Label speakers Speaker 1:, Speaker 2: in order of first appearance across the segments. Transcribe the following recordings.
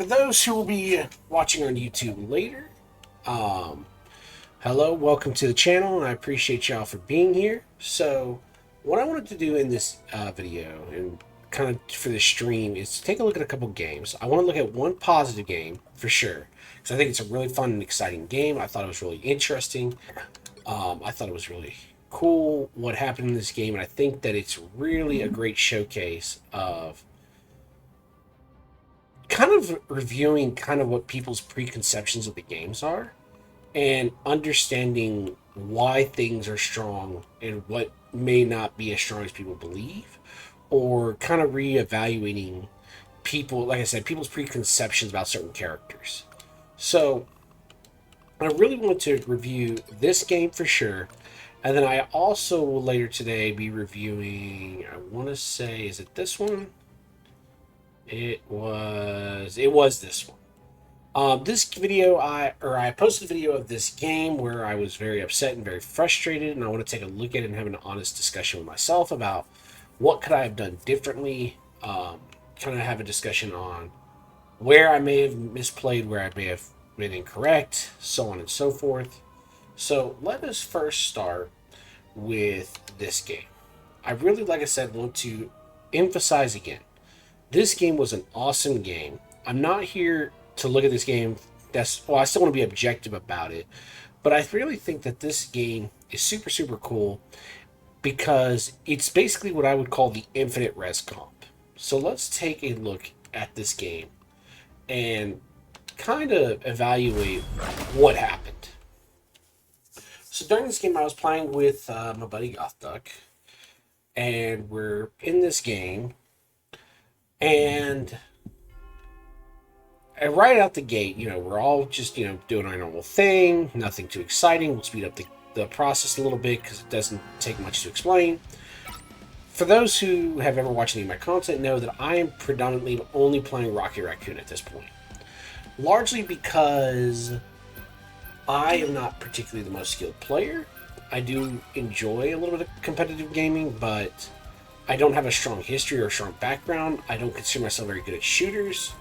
Speaker 1: for those who will be watching on YouTube later, um, hello, welcome to the channel, and I appreciate y'all for being here. So, what I wanted to do in this video, and kind of for the stream, is to take a look at a couple games. I want to look at one positive game, for sure, because I think it's a really fun and exciting game. I thought it was really interesting. I thought it was really cool what happened in this game, and I think that it's really a great showcase of kind of reviewing kind of what people's preconceptions of the games are and understanding why things are strong and what may not be as strong as people believe, or kind of reevaluating people, like I said, people's preconceptions about certain characters. So I really want to review this game for sure. And then I also will later today be reviewing, I want to say, is it this one? It was this one. This video, I posted a video of this game where I was very upset and very frustrated, and I want to take a look at it and have an honest discussion with myself about what could I have done differently. Kind of have a discussion on where I may have misplayed, where I may have been incorrect, so on and so forth. So let us first start with this game. I really, like I said, want to emphasize again, this game was an awesome game. I'm not here to look at this game. I still want to be objective about it, but I really think that this game is super, super cool because it's basically what I would call the infinite res comp. So let's take a look at this game and kind of evaluate what happened. So during this game, I was playing with my buddy Gothduck, and we're in this game, and right out the gate, we're all just, doing our normal thing, nothing too exciting. We'll speed up the process a little bit because it doesn't take much to explain. For those who have ever watched any of my content know that I am predominantly only playing Rocket Raccoon at this point. Largely because I am not particularly the most skilled player. I do enjoy a little bit of competitive gaming, but I don't have a strong history or a strong background. I don't consider myself very good at shooters.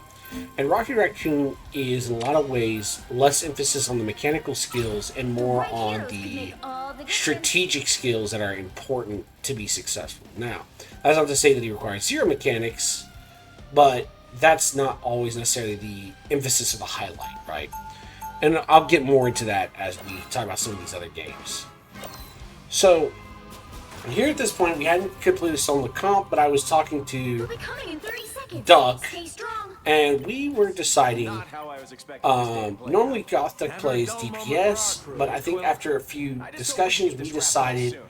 Speaker 1: And Rocket Raccoon is, in a lot of ways, less emphasis on the mechanical skills and more on the strategic skills that are important to be successful. Now, that's not to say that he requires zero mechanics, but that's not always necessarily the emphasis of the highlight, right? And I'll get more into that as we talk about some of these other games. So, here at this point, we hadn't completely stolen the comp, but I was talking to Duck, and we were deciding, normally Gothduck plays DPS, but I think after a few discussions, we decided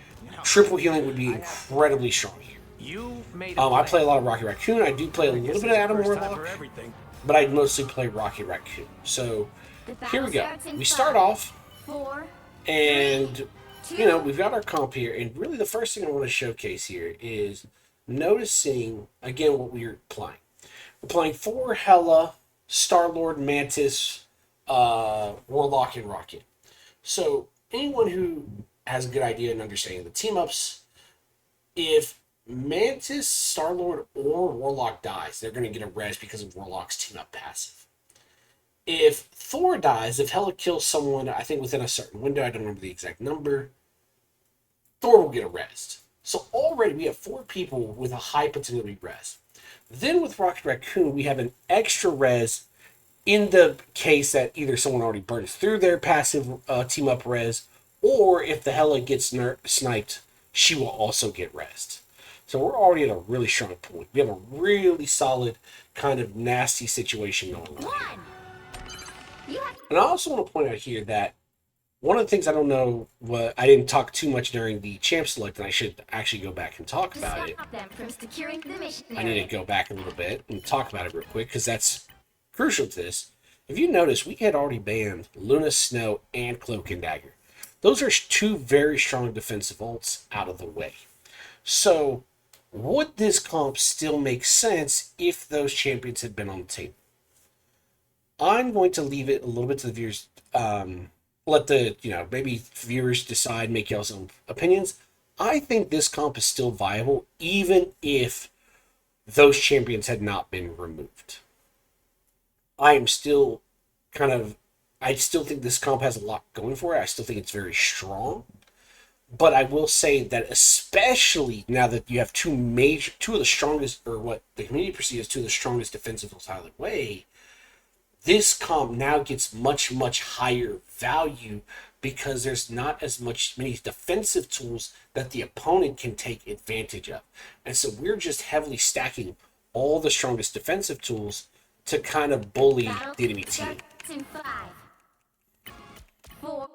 Speaker 1: triple healing would be incredibly strong here. I play a lot of Rocket Raccoon. I do play a little bit of Adam Warlock, but I mostly play Rocket Raccoon. So, here we go. We start off, and we've got our comp here, and really the first thing I want to showcase here is noticing, again, what we're playing. We're playing 4 Hela, Star-Lord, Mantis, Warlock, and Rocket. So, anyone who has a good idea and understanding of the team-ups, if Mantis, Star-Lord, or Warlock dies, they're going to get a res because of Warlock's team-up passive. If Thor dies, if Hela kills someone, I think within a certain window, I don't remember the exact number, Thor will get a res. So already we have 4 people with a high potential to be res. Then with Rocket Raccoon, we have an extra res in the case that either someone already burns through their passive team-up res, or if the Hela gets sniped, she will also get resed. So we're already at a really strong point. We have a really solid, kind of nasty situation going on. And I also want to point out here that one of the things I don't know, I didn't talk too much during the champ select, and I should actually go back and talk about it. I need to go back a little bit and talk about it real quick, because that's crucial to this. If you notice, we had already banned Luna, Snow, and Cloak and Dagger. Those are 2 very strong defensive ults out of the way. So, would this comp still make sense if those champions had been on the table? I'm going to leave it a little bit to the viewers, let the, maybe viewers decide, make y'all's own opinions. I think this comp is still viable, even if those champions had not been removed. I am still kind of, I still think this comp has a lot going for it. I still think it's very strong. But I will say that especially now that you have two of the strongest, or what the community perceives as two of the strongest defensive out of the way, this comp now gets much, much higher value because there's not as many defensive tools that the opponent can take advantage of. And so we're just heavily stacking all the strongest defensive tools to kind of bully the enemy team.
Speaker 2: In 5, 4,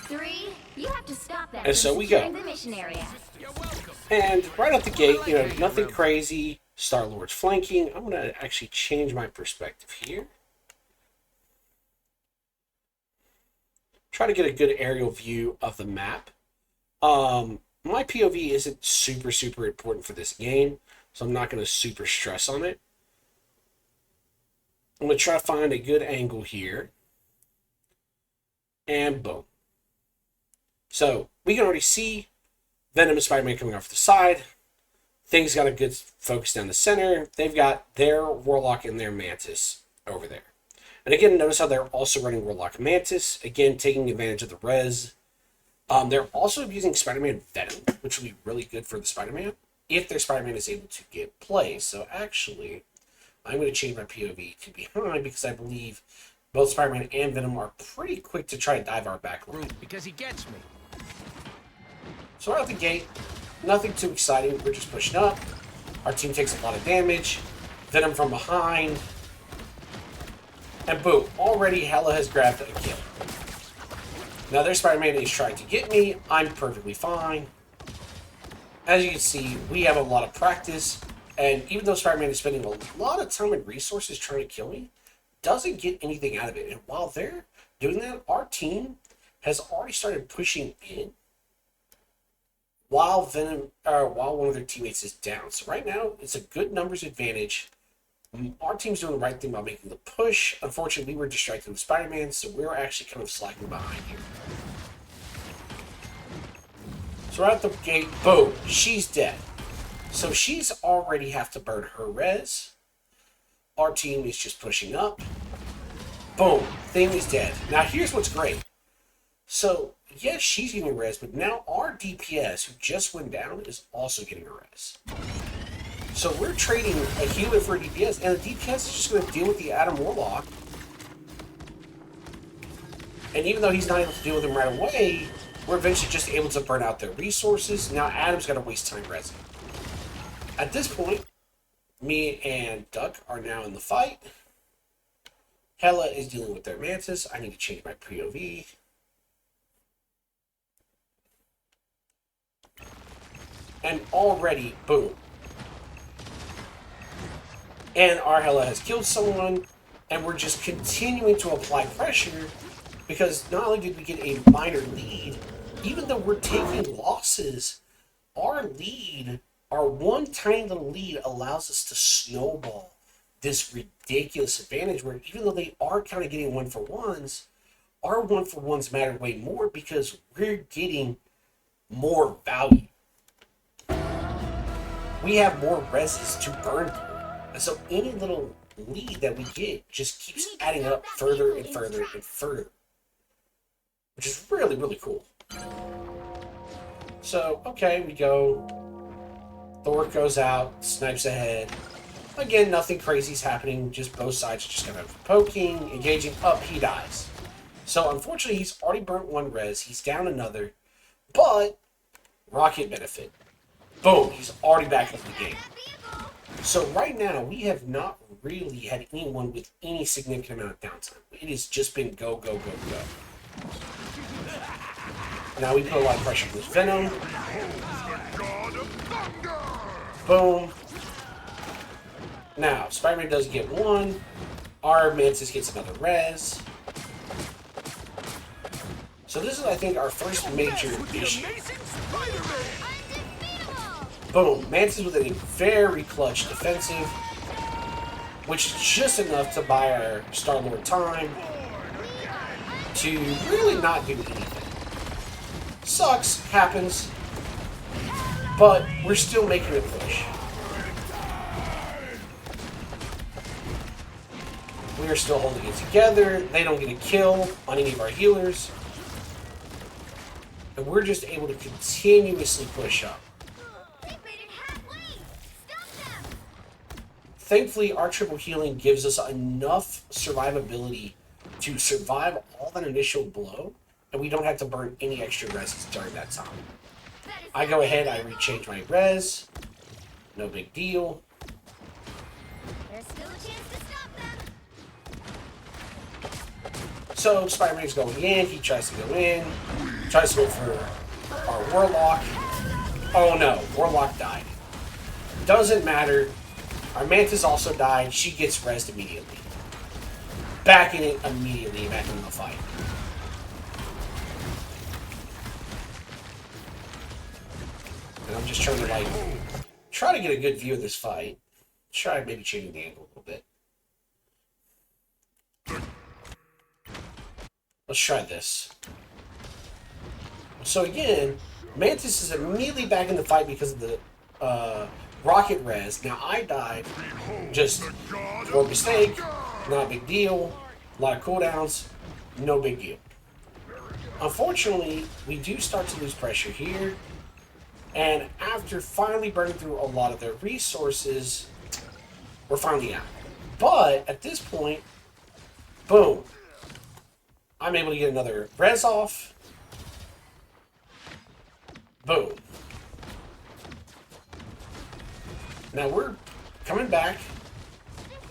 Speaker 2: 3, you have to stop that.
Speaker 1: And so we go.
Speaker 2: The mission area.
Speaker 1: And right out the gate, you know, nothing crazy. Star-Lord's flanking. I'm going to actually change my perspective here. Try to get a good aerial view of the map. My POV isn't super, super important for this game, so I'm not going to super stress on it. I'm going to try to find a good angle here. And boom. So we can already see Venom and Spider-Man coming off the side. Things got a good focus down the center. They've got their Warlock and their Mantis over there. And again, notice how they're also running Warlock Mantis. Again, taking advantage of the res. They're also using Spider-Man Venom, which will be really good for the Spider-Man if their Spider-Man is able to get play. So actually, I'm going to change my POV to behind because I believe both Spider-Man and Venom are pretty quick to try to dive our back line.
Speaker 3: Because he gets me.
Speaker 1: So right out the gate, nothing too exciting. We're just pushing up. Our team takes a lot of damage. Venom from behind. And boom, already Hela has grabbed a kill. Now their Spider-Man is trying to get me. I'm perfectly fine. As you can see, we have a lot of practice. And even though Spider-Man is spending a lot of time and resources trying to kill me, doesn't get anything out of it. And while they're doing that, our team has already started pushing in while one of their teammates is down. So right now, it's a good numbers advantage. Our team's doing the right thing by making the push. Unfortunately, we were distracted with Spider-Man, so we're actually kind of slacking behind here. So right at the gate, boom, she's dead. So she's already have to burn her res. Our team is just pushing up. Boom, thing is dead. Now here's what's great. So, yes, she's getting a res, but now our DPS, who just went down, is also getting a res. So we're trading a healer for a DPS, and the DPS is just going to deal with the Adam Warlock. And even though he's not able to deal with him right away, we're eventually just able to burn out their resources. Now Adam's got to waste time resing. At this point, me and Duck are now in the fight. Hela is dealing with their Mantis. I need to change my POV. And already, boom. And our Hela has killed someone, and we're just continuing to apply pressure because not only did we get a minor lead, even though we're taking losses, our one tiny little lead allows us to snowball this ridiculous advantage where even though they are kind of getting one-for-ones, our one-for-ones matter way more because we're getting more value. We have more reses to burn through. And so any little lead that we get just keeps adding up further and further and further. Which is really, really cool. So, okay, we go. Thor goes out, snipes ahead. Again, nothing crazy is happening. Just both sides just kind of poking, engaging. Up, he dies. So, unfortunately, he's already burnt one res. He's down another. But, rocket benefit. Boom, he's already back into the game. So right now, we have not really had anyone with any significant amount of downtime. It has just been go, go, go, go. Now we put a lot of pressure on this Venom. Boom. Now, Spider-Man does get one. Our Mantis gets another res. So this is, I think, our first major issue. Boom. Mantis with a very clutch defensive, which is just enough to buy our Star-Lord time to really not do anything. Sucks, happens, but we're still making a push. We are still holding it together. They don't get a kill on any of our healers. And we're just able to continuously push up.
Speaker 2: They made it halfway. Stop them.
Speaker 1: Thankfully, our triple healing gives us enough survivability to survive all that initial blow, and we don't have to burn any extra reses during that time. I go ahead, I rechange my res. No big deal.
Speaker 2: There's still a chance to stop them.
Speaker 1: So Spider-Man's going in, he tries to go in, tries to go for our Warlock. Oh no, Warlock died. Doesn't matter. Our Mantis also died, she gets rezzed immediately. Back in it immediately, back in the fight. And I'm just trying to like try to get a good view of this fight. Try maybe changing the angle a little bit. Let's try this. So again, Mantis is immediately back in the fight because of the rocket res. Now I died just for a mistake, not a big deal. A lot of cooldowns, no big deal. Unfortunately, we do start to lose pressure here. And after finally burning through a lot of their resources, we're finally out. But at this point, boom. I'm able to get another res off. Boom. Now we're coming back.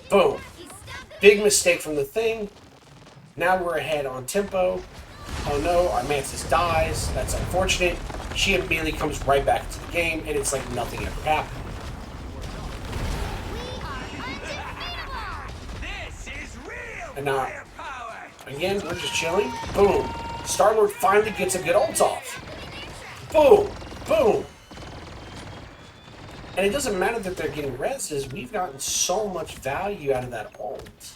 Speaker 1: Boom. Big mistake from the thing. Now we're ahead on tempo. Oh no, our Mantis dies. That's unfortunate. She immediately comes right back into the game, and it's like nothing ever happened.
Speaker 3: This is real
Speaker 1: And now,
Speaker 3: firepower.
Speaker 1: again, we're just chilling. Boom. Star-Lord finally gets a good ult off. Boom. Boom. And it doesn't matter that they're getting reses. We've gotten so much value out of that ult.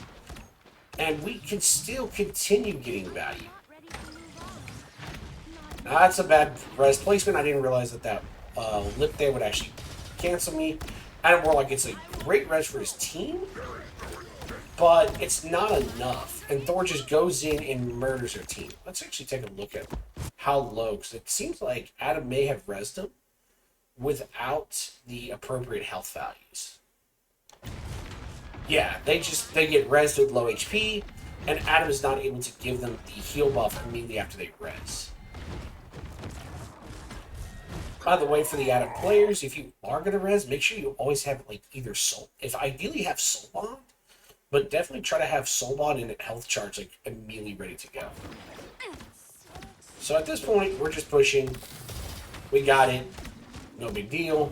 Speaker 1: And we can still continue getting value. Now, that's a bad res placement. I didn't realize that that lip there would actually cancel me. Adam Warlock gets a great res for his team, but it's not enough. And Thor just goes in and murders her team. Let's actually take a look at how low, because it seems like Adam may have resed him without the appropriate health values. Yeah, they get rezzed with low HP, and Adam is not able to give them the heal buff immediately after they res. By the way, for the Adam players, if you are going to res, make sure you always have like either soul. If ideally have soul bond, but definitely try to have soul bond and health charge like immediately ready to go. So at this point, we're just pushing. We got it. No big deal.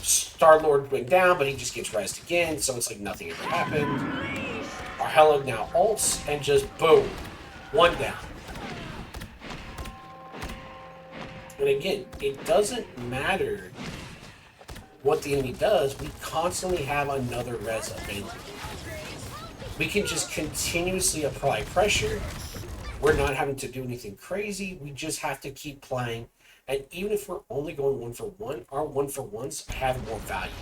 Speaker 1: Star-Lord went down, but he just gets rezzed again, so it's like nothing ever happened. Our Hela now ults, and just boom. One down. And again, it doesn't matter what the enemy does, we constantly have another res available. We can just continuously apply pressure. We're not having to do anything crazy. We just have to keep playing. And even if we're only going 1-for-1, our 1-for-1s have more value.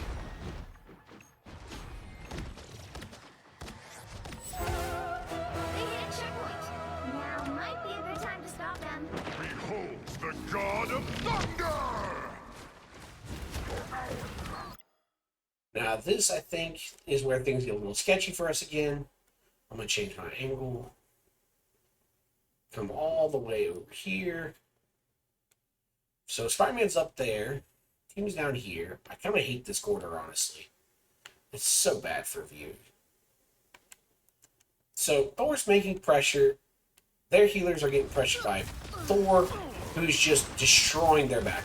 Speaker 2: They hit a checkpoint. Now might be a good time to stop them.
Speaker 4: Behold the God of Thunder!
Speaker 1: Now this, I think, is where things get a little sketchy for us again. I'm going to change my angle. Come all the way over here. So Spider-Man's up there. Team's down here. I kind of hate this order, honestly. It's so bad for view. So Thor's making pressure. Their healers are getting pressured by Thor, who's just destroying their back.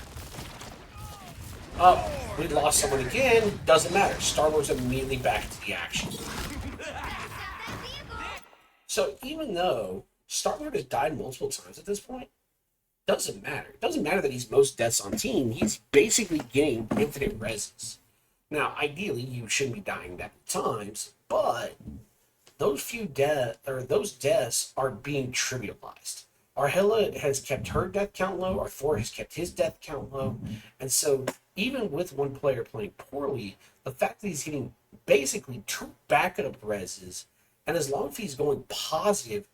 Speaker 1: Oh, we lost someone again. Doesn't matter. Star-Lord's immediately back into the action. So even though Star-Lord has died multiple times at this point, doesn't matter. It doesn't matter that he's most deaths on team. He's basically getting infinite reses. Now, ideally, you shouldn't be dying that many times, but those deaths are being trivialized. Our Hela has kept her death count low. Our Thor has kept his death count low. And so, even with one player playing poorly, the fact that he's getting basically 2 backup reses, and as long as he's going positive,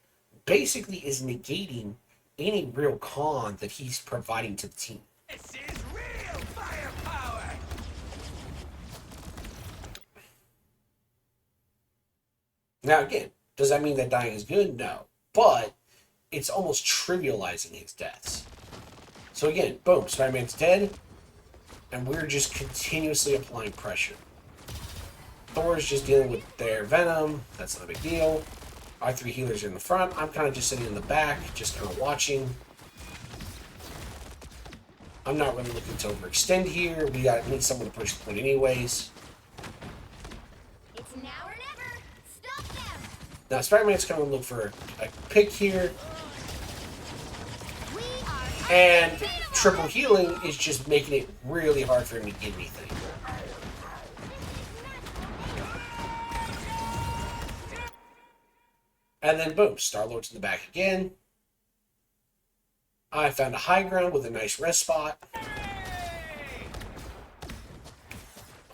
Speaker 1: basically is negating any real con that he's providing to the team.
Speaker 3: This is real firepower!
Speaker 1: Now, again, does that mean that dying is good? No. But it's almost trivializing his deaths. So again, boom, Spider-Man's dead, and we're just continuously applying pressure. Thor's just dealing with their venom. That's not a big deal. Our 3 healers are in the front. I'm kind of just sitting in the back, just kind of watching. I'm not really looking to overextend here. We need someone to push the point anyways.
Speaker 2: It's now or never. Stop them.
Speaker 1: Now, Spider-Man's going to look for a pick here.
Speaker 2: We are
Speaker 1: And
Speaker 2: unbeatable.
Speaker 1: triple healing is just making it really hard for him to get anything. And then boom, Star-Lord's in the back again. I found a high ground with a nice rest spot.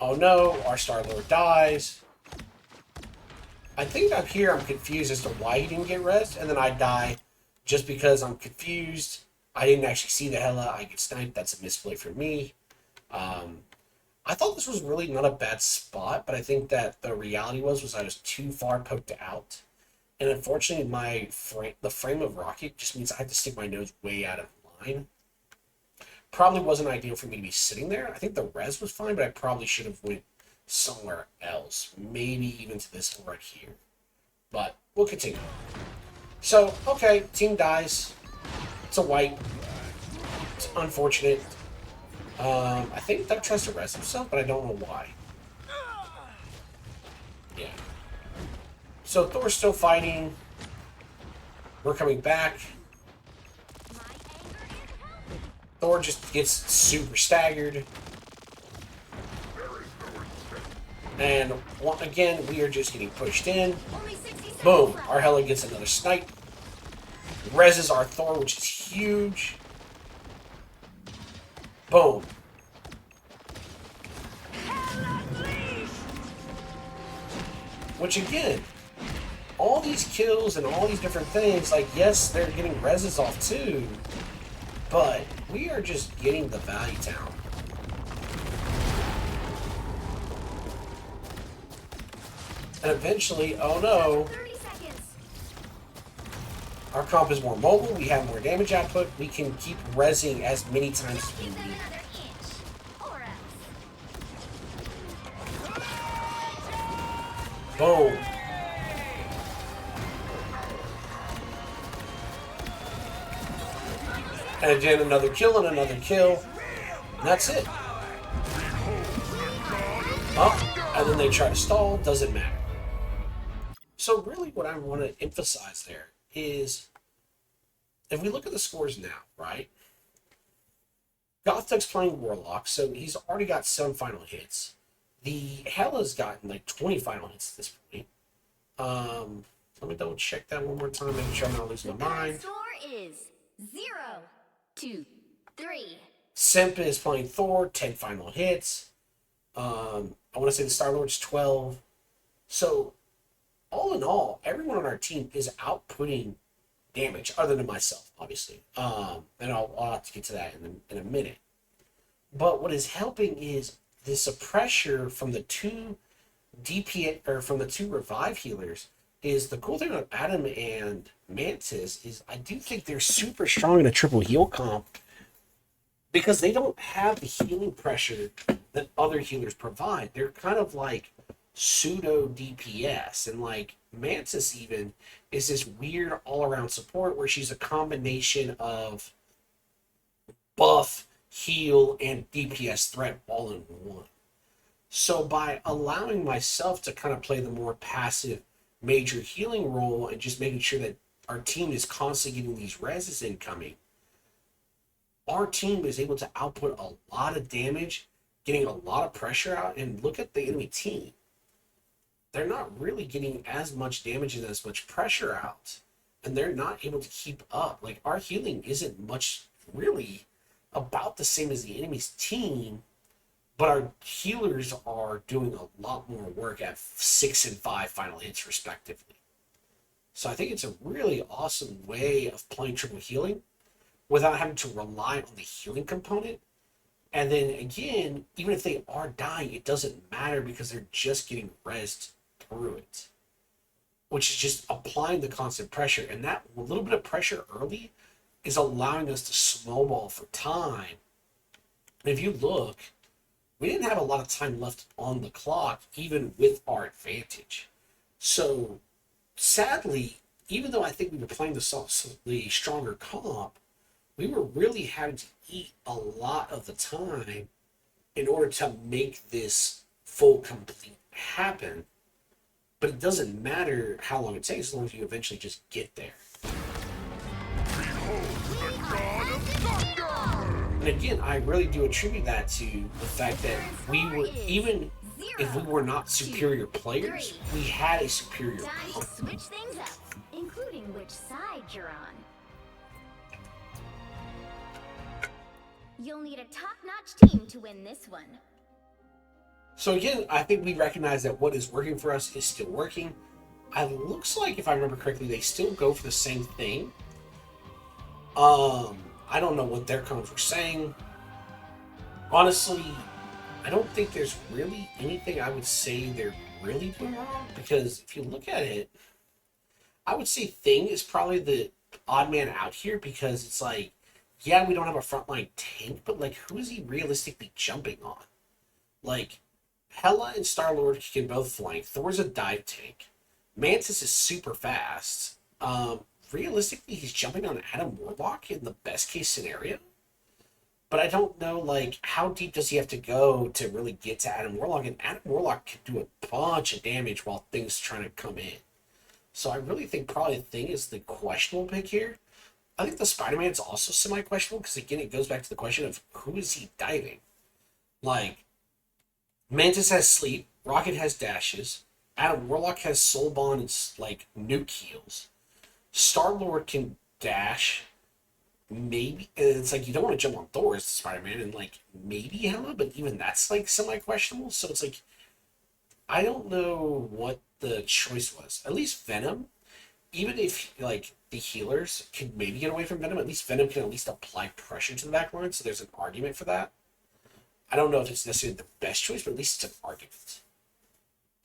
Speaker 1: Oh no, our Star-Lord dies. I think up here I'm confused as to why he didn't get rest, and then I die just because I'm confused. I didn't actually see the Hela. I get sniped. That's a misplay for me. I thought this was really not a bad spot, but I think that the reality was I was too far poked out. And unfortunately, the frame of Rocket just means I have to stick my nose way out of line. Probably wasn't ideal for me to be sitting there. I think the res was fine, but I probably should have went somewhere else. Maybe even to this one right here. But we'll continue. So, okay, team dies. It's a wipe. It's unfortunate. I think Doug tries to res himself, but I don't know why. Yeah. So Thor's still fighting. We're coming back.
Speaker 2: My anger is healthy.
Speaker 1: Thor just gets super staggered. And again, we are just getting pushed in.
Speaker 2: Only 60 seconds
Speaker 1: Boom.
Speaker 2: left.
Speaker 1: Our Hela gets another snipe. Reses our Thor, which is huge. Boom. Which again, all these kills and all these different things, like, yes, they're getting reses off too, but we are just getting the value down. And eventually, oh no,
Speaker 2: 30 seconds.
Speaker 1: our comp is more mobile, we have more damage output, we can keep resing as many times as we
Speaker 2: Give them
Speaker 1: need.
Speaker 2: another inch. Or else.
Speaker 1: Boom. And again, another kill and another kill. And that's it. Oh, and then they try to stall, doesn't matter. So really what I want to emphasize there is, if we look at the scores now, right? Gothics playing Warlock, so he's already got 7 final hits. The Hela's gotten like 20 final hits at this point. Let me double check that one more time, make sure I'm not losing my
Speaker 2: Current
Speaker 1: mind.
Speaker 2: score is 0, 2, 3.
Speaker 1: Simp is playing Thor, 10 final hits. I want to say the Star-Lord's 12. So, all in all, everyone on our team is outputting damage, other than myself, obviously. And I'll have to get to that in a minute. But what is helping is this pressure from the 2 DPS, or from the 2 revive healers. Is the cool thing about Adam and Mantis is I do think they're super strong in a triple heal comp, because they don't have the healing pressure that other healers provide. They're kind of like pseudo DPS, and like Mantis even is this weird all-around support where she's a combination of buff, heal, and DPS threat all in one. So by allowing myself to kind of play the more passive major healing role and just making sure that our team is constantly getting these reses incoming, our team is able to output a lot of damage, getting a lot of pressure out. And look at the enemy team. They're not really getting as much damage and as much pressure out. And they're not able to keep up. Like, our healing isn't much, really, about the same as the enemy's team. but our healers are doing a lot more work at 6 and 5 final hits respectively. So I think it's a really awesome way of playing triple healing without having to rely on the healing component. And then again, even if they are dying, it doesn't matter because they're just getting rezzed through it, which is just applying the constant pressure. And that little bit of pressure early is allowing us to snowball for time. And if you look, we didn't have a lot of time left on the clock, even with our advantage. So sadly, even though I think we were playing the stronger comp, we were really having to eat a lot of the time in order to make this full complete happen. But it doesn't matter how long it takes as long as you eventually just get there.
Speaker 4: Behold the god of thunder!
Speaker 1: And again, I really do attribute that to the fact that we were, even if we were not superior players, we had a superior
Speaker 2: Time to
Speaker 1: comp.
Speaker 2: switch things up, including which side you're on. You'll need a top-notch team to win this one.
Speaker 1: So again, I think we recognize that what is working for us is still working. It looks like, if I remember correctly, they still go for the same thing. I don't know what their codes were saying. Honestly, I don't think there's really anything I would say they're really doing wrong, because if you look at it, I would say Thing is probably the odd man out here, because it's like, yeah, we don't have a frontline tank, but like, who is he realistically jumping on? Like, Hela and Star-Lord can both flank. Thor's a dive tank. Mantis is super fast. Realistically, he's jumping on Adam Warlock in the best case scenario. But I don't know, like, how deep does he have to go to really get to Adam Warlock? And Adam Warlock can do a bunch of damage while Thing's trying to come in. So I really think probably Thing is the questionable pick here. I think the Spider-Man is also semi-questionable because, again, it goes back to the question of who is he diving? Like, Mantis has sleep, Rocket has dashes, Adam Warlock has soul bond and, like, nuke heals. Star-Lord can dash, maybe, and it's like, you don't want to jump on Thor as Spider-Man, and, like, maybe Hela, but even that's, like, semi-questionable, so it's like, I don't know what the choice was. At least Venom, even if, like, the healers can maybe get away from Venom, at least Venom can at least apply pressure to the back line, so there's an argument for that. I don't know if it's necessarily the best choice, but at least it's an argument.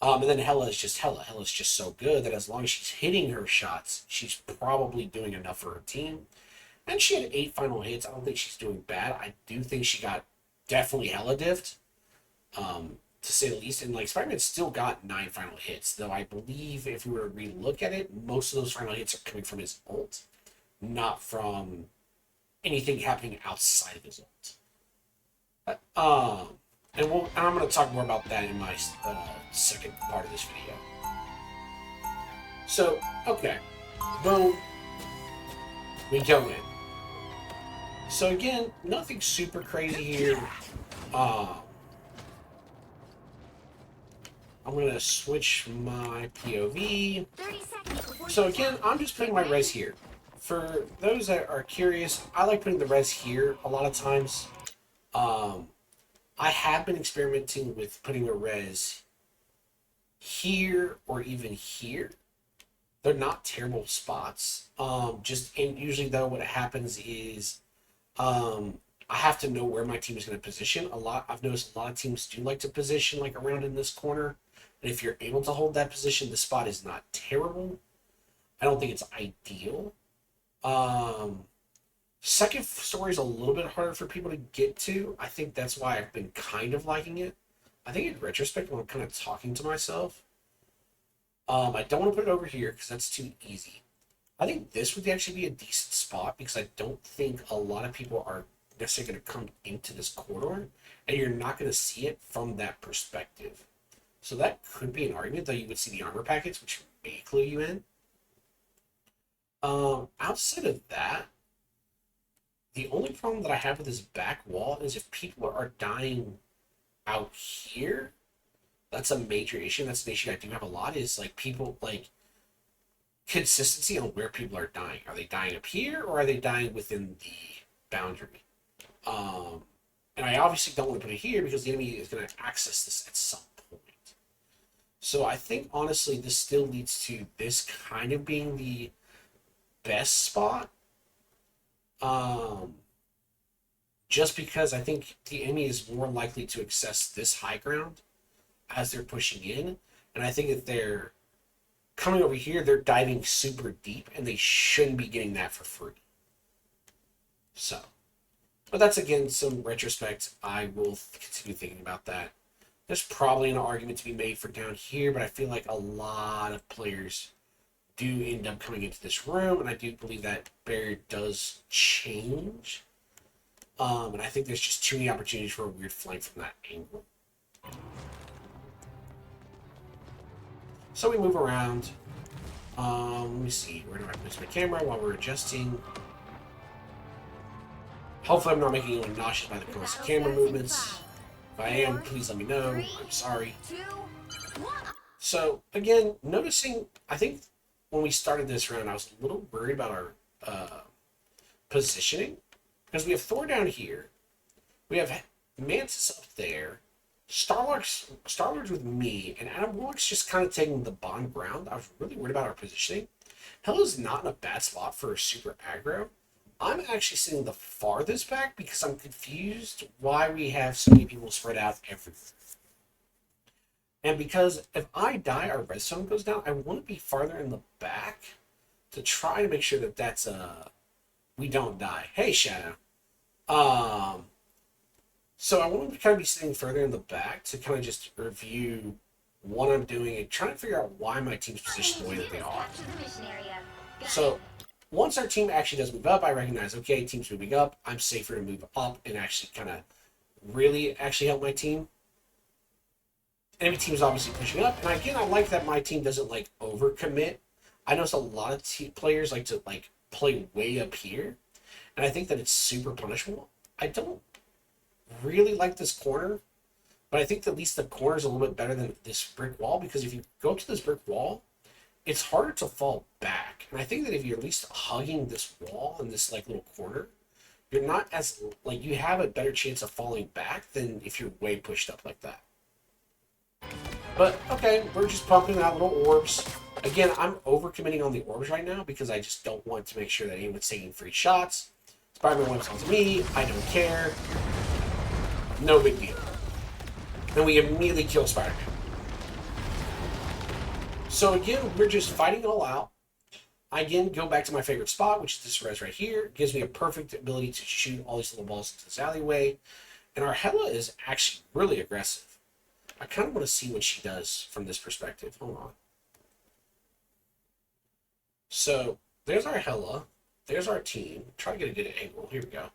Speaker 1: And then Hela is just Hela. Hela's just so good that as long as she's hitting her shots, she's probably doing enough for her team. And she had 8 final hits. I don't think she's doing bad. I do think she got definitely Hela diffed, to say the least. And like, Spider-Man still got 9 final hits, though I believe if we were to relook at it, most of those final hits are coming from his ult, not from anything happening outside of his ult. And I'm going to talk more about that in my second part of this video. So, okay. Boom. We go in. So again, nothing super crazy here. I'm going to switch my POV.
Speaker 2: 30 seconds before
Speaker 1: So again, I'm just putting my res here. For those that are curious, I like putting the res here a lot of times. I have been experimenting with putting a res here or even here. They're not terrible spots. Usually though, what happens is, I have to know where my team is going to position. I've noticed a lot of teams do like to position like around in this corner. And if you're able to hold that position, the spot is not terrible. I don't think it's ideal. Second story is a little bit harder for people to get to. I think that's why I've been kind of liking it. I think in retrospect, when I'm kind of talking to myself, I don't want to put it over here because that's too easy. I think this would actually be a decent spot because I don't think a lot of people are necessarily going to come into this corridor, and you're not going to see it from that perspective. So that could be an argument, though you would see the armor packets, which may clue you in. Outside of that, the only problem that I have with this back wall is if people are dying out here, that's a major issue. That's an issue I do have a lot, is like people, like, consistency on where people are dying. Are they dying up here or are they dying within the boundary? And I obviously don't want to put it here because the enemy is going to access this at some point. So I think, honestly, this still leads to this kind of being the best spot. Just because I think the enemy is more likely to access this high ground as they're pushing in. And I think if they're coming over here, they're diving super deep, and they shouldn't be getting that for free. So, but that's, again, some retrospect. I will continue thinking about that. There's probably an argument to be made for down here, but I feel like a lot of players do end up coming into this room, and I do believe that barrier does change. And I think there's just too many opportunities for a weird flank from that angle. So we move around. Let me see. Where do I place my camera while we're adjusting? Hopefully I'm not making anyone nauseous by the constant camera movements. If I am, please let me know. I'm sorry. So, again, noticing, I think when we started this round, I was a little worried about our positioning. Because we have Thor down here. We have Mantis up there. Star-Lord's with me, and Adam Warlock's just kind of taking the bottom ground. I was really worried about our positioning. Hela's not in a bad spot for a super aggro. I'm actually sitting the farthest back because I'm confused why we have so many people spread out everywhere. And because if I die, our red zone goes down, I want to be farther in the back to try to make sure that that's we don't die. Hey, Shadow. So I want to kind of be sitting further in the back to kind of just review what I'm doing and trying to figure out why my team's positioned the way that they are. So once our team actually does move up, I recognize, okay, team's moving up. I'm safer to move up and actually kind of really actually help my team. Enemy team's obviously pushing up. And again, I like that my team doesn't like overcommit. I notice a lot of players like to like play way up here. And I think that it's super punishable. I don't really like this corner, but I think at least the corner is a little bit better than this brick wall, because if you go to this brick wall, it's harder to fall back. And I think that if you're at least hugging this wall in this like little corner, you're not as like, you have a better chance of falling back than if you're way pushed up like that. But okay, we're just pumping out little orbs. Again, I'm overcommitting on the orbs right now because I just don't want to make sure that anyone's taking free shots. Spider-Man wipes onto me. I don't care. No big deal. And we immediately kill Spider-Man. So again, we're just fighting it all out. I again go back to my favorite spot, which is this res right here. It gives me a perfect ability to shoot all these little balls into this alleyway. And our Hela is actually really aggressive. I kind of want to see what she does from this perspective. Hold on. So there's our Hela. There's our team. Try to get a good angle. Here we go.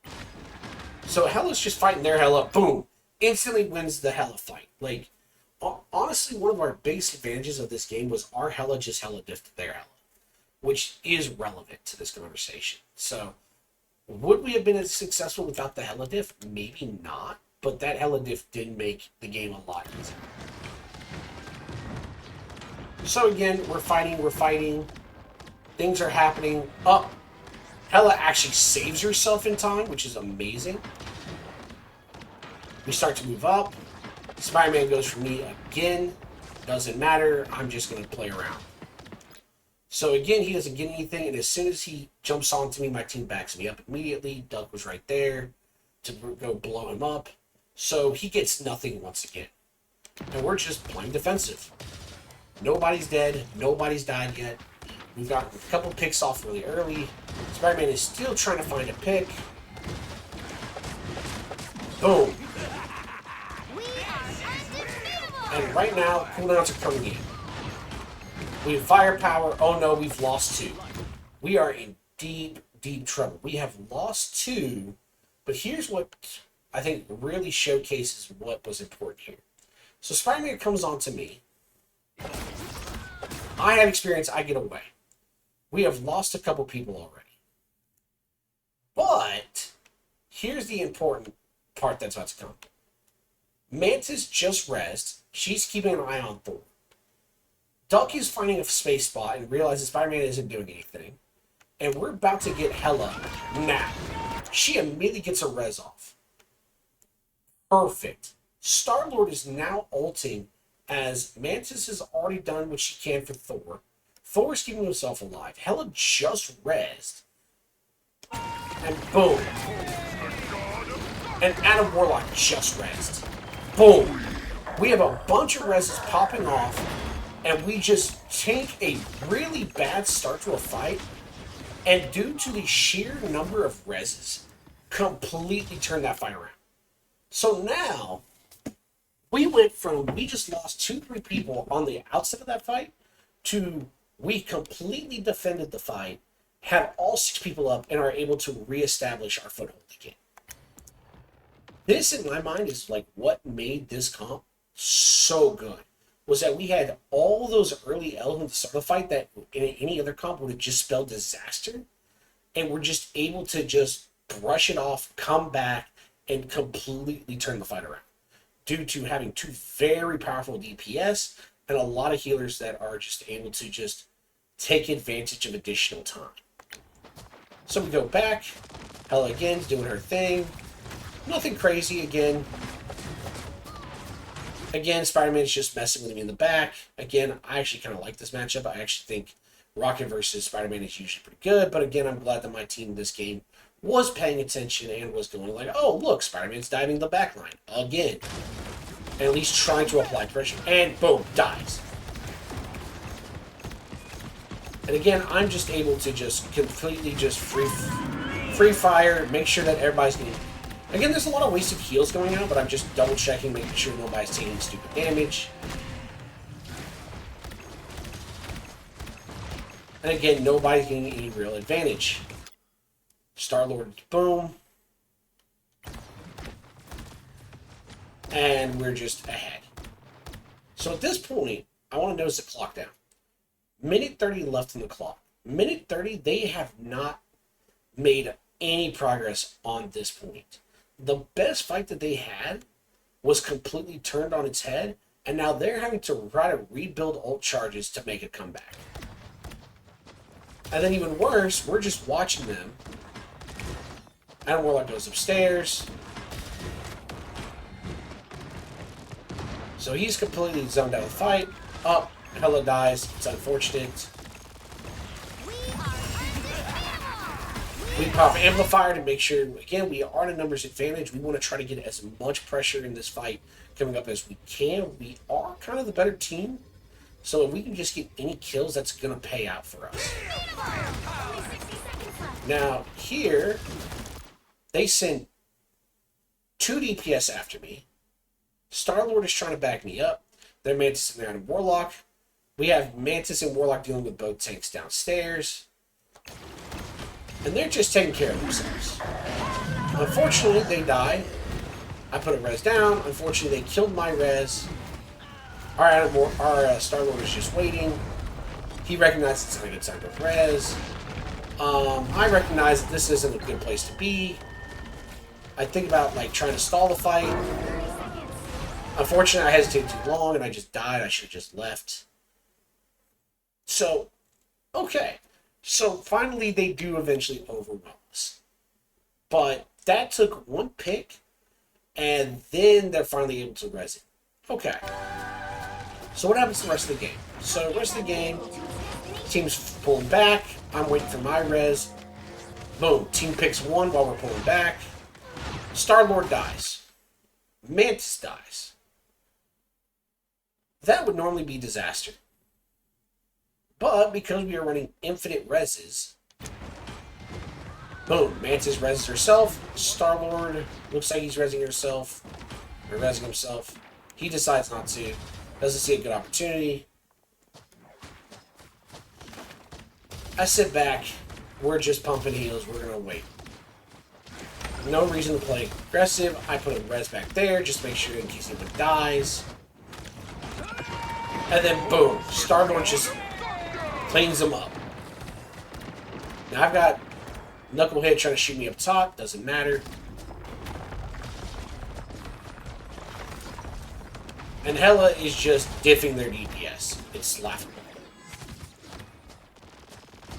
Speaker 1: So Hela's just fighting their Hela. Boom. Instantly wins the Hela fight. Like, honestly, one of our biggest advantages of this game was our Hela just Hela diffed their Hela, which is relevant to this conversation. So, would we have been as successful without the Hela diff? Maybe not, but that Hela diff did make the game a lot easier. So again, we're fighting. Things are happening. Oh, Hela actually saves herself in time, which is amazing. We start to move up. Spider-Man goes for me again. Doesn't matter. I'm just going to play around. So again, he doesn't get anything, and as soon as he jumps onto me, my team backs me up immediately. Doug was right there to go blow him up. So he gets nothing once again. And we're just playing defensive. Nobody's dead. Nobody's died yet. We've got a couple picks off really early. Spider-Man is still trying to find a pick. Boom. And right now, cooldowns are coming in. We have firepower. Oh no, we've lost 2. We are in deep, deep trouble. We have lost 2, but here's what I think really showcases what was important here. So Spider-Man comes on to me. I have experience. I get away. We have lost a couple people already. But here's the important part that's about to come. Mantis just rezzed. She's keeping an eye on Thor. Duck is finding a space spot and realizes Spider-Man isn't doing anything. And we're about to get Hela now. She immediately gets a res off. Perfect. Star-Lord is now ulting as Mantis has already done what she can for Thor. Thor is keeping himself alive. Hela just rezzed. And boom. And Adam Warlock just rezzed. Boom. We have a bunch of rezzes popping off, and we just take a really bad start to a fight, and due to the sheer number of rezzes, completely turn that fight around. So now, we went from we just lost 2-3 people on the outset of that fight to we completely defended the fight, had all 6 people up, and are able to reestablish our foothold again. This, in my mind, is like what made this comp so good. Was that we had all those early elements to start the fight that in any other comp would have just spelled disaster, and we're just able to just brush it off, come back, and completely turn the fight around. Due to having 2 very powerful DPS and a lot of healers that are just able to just take advantage of additional time. So we go back. Hela again's doing her thing. Nothing crazy again. Again, Spider-Man's just messing with me in the back. Again, I actually kind of like this matchup. I actually think Rocket versus Spider-Man is usually pretty good. But again, I'm glad that my team in this game was paying attention and was going like, oh, look, Spider-Man's diving the back line again. And at least trying to apply pressure. And boom, dies. And again, I'm just able to just completely just free fire, make sure that everybody's getting... Again, there's a lot of wasted heals going out, but I'm just double checking, making sure nobody's taking stupid damage. And again, nobody's getting any real advantage. Star-Lord, boom. And we're just ahead. So at this point, I want to notice the clock down. Minute 30 left in the clock. Minute 30, they have not made any progress on this point. The best fight that they had was completely turned on its head, and now they're having to try to rebuild ult charges to make a comeback. And then even worse, we're just watching them. Adam Warlock goes upstairs. So he's completely zoned out of the fight. Up, Hela dies. It's unfortunate. We pop Amplifier to make sure, again, we are at a numbers advantage. We want to try to get as much pressure in this fight coming up as we can. We are kind of the better team. So if we can just get any kills, that's going to pay out for us. Now, here, they send 2 DPS after me. Star-Lord is trying to back me up. They're Mantis and Adam Warlock. We have Mantis and Warlock dealing with both tanks downstairs. And they're just taking care of themselves. Unfortunately, they died. I put a res down. Unfortunately, they killed my res. Our Star-Lord is just waiting. He recognizes it's not a good time to res. I recognize that this isn't a good place to be. I think about like trying to stall the fight. Unfortunately, I hesitated too long and I just died. I should have just left. So, okay. So finally, they do eventually overwhelm us. But that took 1 pick, and then they're finally able to res it. Okay. So what happens to the rest of the game? So the rest of the game, team's pulling back. I'm waiting for my res. Boom. Team picks 1 while we're pulling back. Star-Lord dies. Mantis dies. That would normally be disaster. But because we are running infinite reses, boom, Mantis reses herself. Star-Lord looks like he's resing herself, or resing himself. He decides not to. Doesn't see a good opportunity. I sit back. We're just pumping heals. We're gonna wait. No reason to play aggressive. I put a res back there just to make sure in case anyone dies. And then boom, Star-Lord just cleans them up. Now I've got Knucklehead trying to shoot me up top. Doesn't matter. And Hela is just diffing their DPS. It's laughable.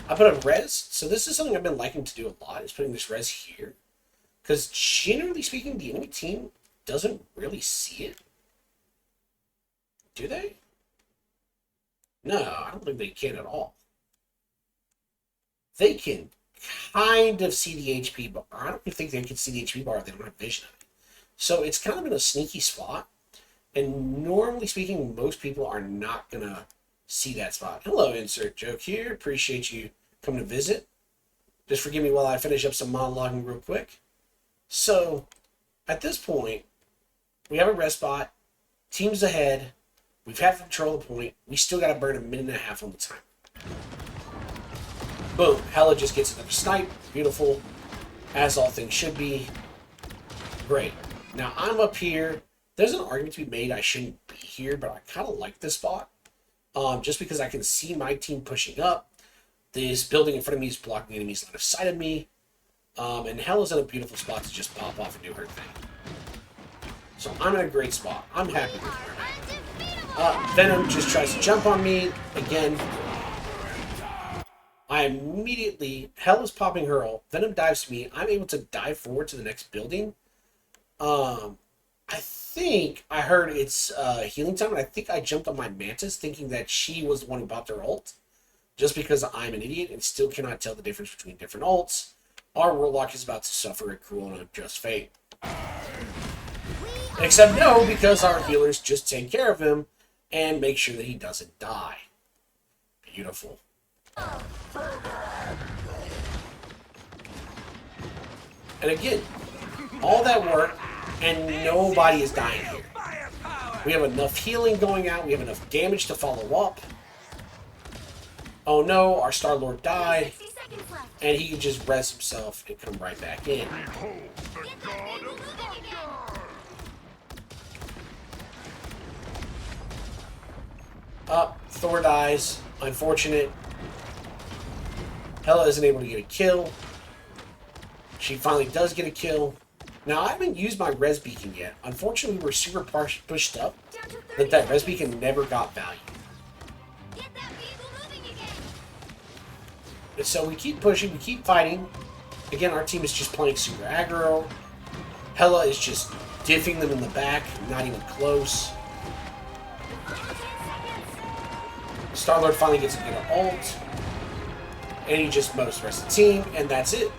Speaker 1: I put a res. So this is something I've been liking to do a lot, is putting this res here. Because generally speaking, the enemy team doesn't really see it. Do they? No, I don't think they can at all. They can kind of see the HP bar. I don't think they can see the HP bar if they don't have vision of it. So it's kind of in a sneaky spot. And normally speaking, most people are not going to see that spot. Hello, Insert Joke here. Appreciate you coming to visit. Just forgive me while I finish up some monologuing real quick. So, at this point, we have a rest spot. Team's ahead. We've had control of the point. We still got to burn a minute and a half on the time. Boom. Hela just gets another snipe. Beautiful. As all things should be. Great. Now, I'm up here. There's an argument to be made I shouldn't be here, but I kind of like this spot. Just because I can see my team pushing up. This building in front of me is blocking the enemy's line of sight of me. And Hela's in a beautiful spot to just pop off and do her thing. So I'm in a great spot. I'm happy with her. Venom just tries to jump on me. Again. I immediately... Hela's popping her ult. Venom dives to me. I'm able to dive forward to the next building. I think I heard it's healing time, and I think I jumped on my Mantis thinking that she was the one who popped her ult. Just because I'm an idiot and still cannot tell the difference between different ults. Our Warlock is about to suffer a cruel and unjust fate. Except no, because our healers just take care of him and make sure that he doesn't die. Beautiful. And again, all that work, and nobody is dying here. We have enough healing going out. We have enough damage to follow up. Oh no, our Star-Lord died. And he can just res himself and come right back in.
Speaker 4: Behold the God of Thunder!
Speaker 1: Thor dies. Unfortunate. Hela isn't able to get a kill. She finally does get a kill. Now, I haven't used my res beacon yet. Unfortunately, we're super pushed up that res beacon never got value. And so we keep pushing, we keep fighting. Again, our team is just playing super aggro. Hela is just diffing them in the back, not even close. Star-Lord finally gets a good ult. And he just mows the rest of the team, and that's it.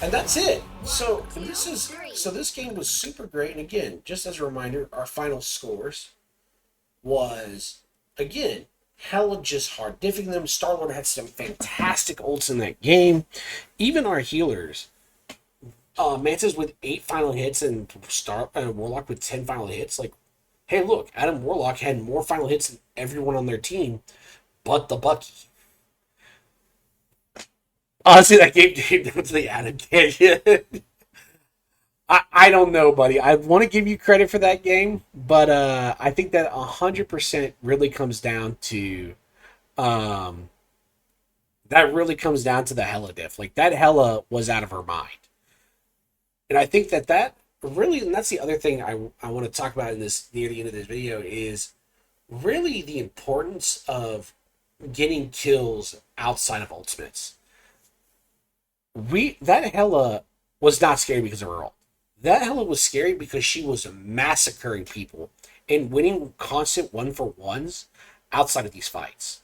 Speaker 1: And that's it. So this game was super great. And again, just as a reminder, our final scores was, again, Hela just hard diffing them. Star-Lord had some fantastic ults in that game. Even our healers, Mantis with 8 final hits and Warlock with 10 final hits. Like, hey, look, Adam Warlock had more final hits than everyone on their team, but the Bucky. Honestly, that game came down to the Adam Canyon. I don't know, buddy. I want to give you credit for that game, but I think that 100% really comes down to the Hela diff. Like, that Hela was out of her mind. And I think that really, and that's the other thing I want to talk about in this near the end of this video, is really the importance of getting kills outside of ultimates. That Hela was not scary because of her ult. That Hela was scary because she was massacring people and winning constant 1-for-1s outside of these fights.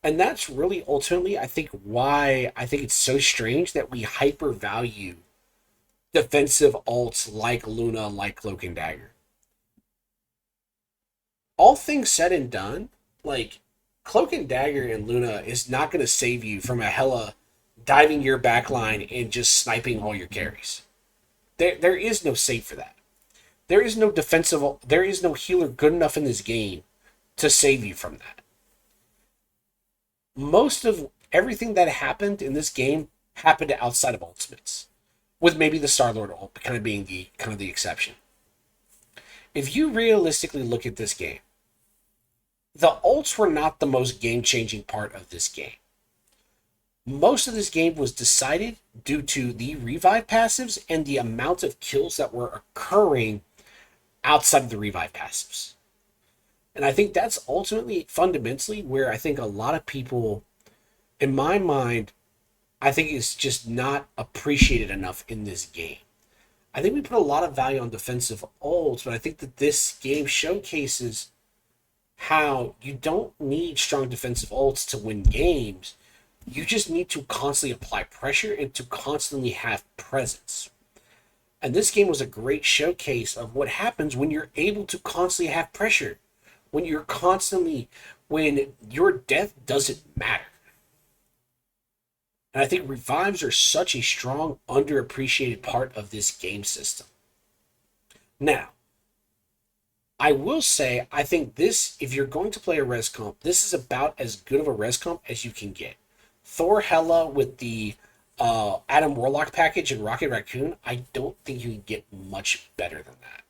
Speaker 1: And that's really ultimately, I think, why I think it's so strange that we hyper value defensive ults like Luna, like Cloak and Dagger. All things said and done, like, Cloak and Dagger and Luna is not going to save you from a Hela diving your backline and just sniping all your carries. There is no save for that. There is no healer good enough in this game to save you from that. Most of everything that happened in this game happened outside of ultimates, with maybe the Star-Lord ult kind of being the exception. If you realistically look at this game, the ults were not the most game-changing part of this game. Most of this game was decided due to the revive passives and the amount of kills that were occurring outside of the revive passives. And I think that's ultimately, fundamentally, where I think a lot of people, in my mind, I think it's just not appreciated enough in this game. I think we put a lot of value on defensive ults, but I think that this game showcases how you don't need strong defensive ults to win games. You just need to constantly apply pressure and to constantly have presence. And this game was a great showcase of what happens when you're able to constantly have pressure. When your death doesn't matter. And I think revives are such a strong, underappreciated part of this game system. Now, I will say, I think this, if you're going to play a res comp, this is about as good of a res comp as you can get. Thor Hela with the Adam Warlock package and Rocket Raccoon, I don't think you can get much better than that.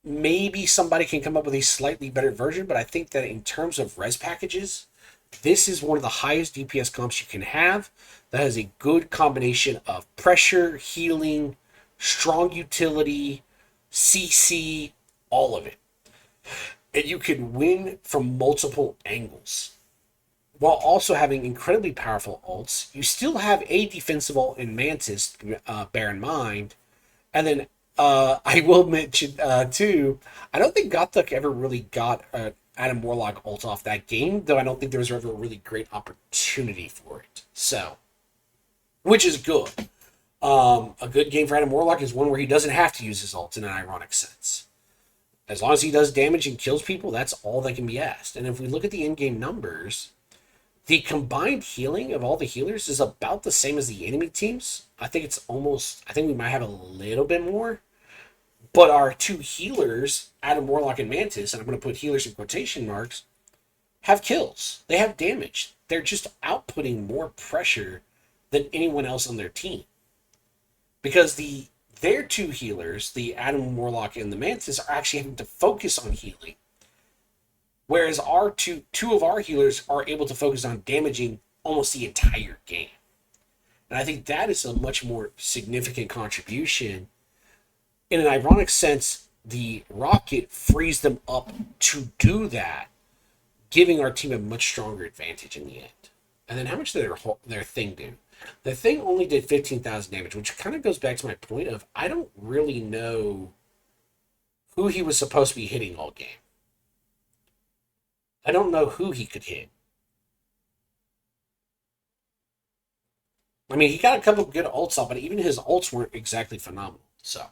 Speaker 1: Maybe somebody can come up with a slightly better version, but I think that in terms of res packages, this is one of the highest DPS comps you can have that has a good combination of pressure, healing, strong utility, CC, all of it. And you can win from multiple angles while also having incredibly powerful ults. You still have a defensive ult in Mantis, bear in mind. And then I will mention, too, I don't think Gothuk ever really got Adam Warlock ult off that game, though I don't think there was ever a really great opportunity for it. So, which is good. A good game for Adam Warlock is one where he doesn't have to use his ult in an ironic sense. As long as he does damage and kills people, that's all that can be asked. And if we look at the in-game numbers, the combined healing of all the healers is about the same as the enemy teams. I think we might have a little bit more. But our two healers, Adam Warlock and Mantis, and I'm going to put healers in quotation marks, have kills. They have damage. They're just outputting more pressure than anyone else on their team. Because their two healers, the Adam Warlock and the Mantis, are actually having to focus on healing. Whereas our two of our healers are able to focus on damaging almost the entire game. And I think that is a much more significant contribution. In an ironic sense, the Rocket frees them up to do that, giving our team a much stronger advantage in the end. And then how much did their thing do? The thing only did 15,000 damage, which kind of goes back to my point of I don't really know who he was supposed to be hitting all game. I don't know who he could hit. I mean, he got a couple of good ults off, but even his ults weren't exactly phenomenal. So,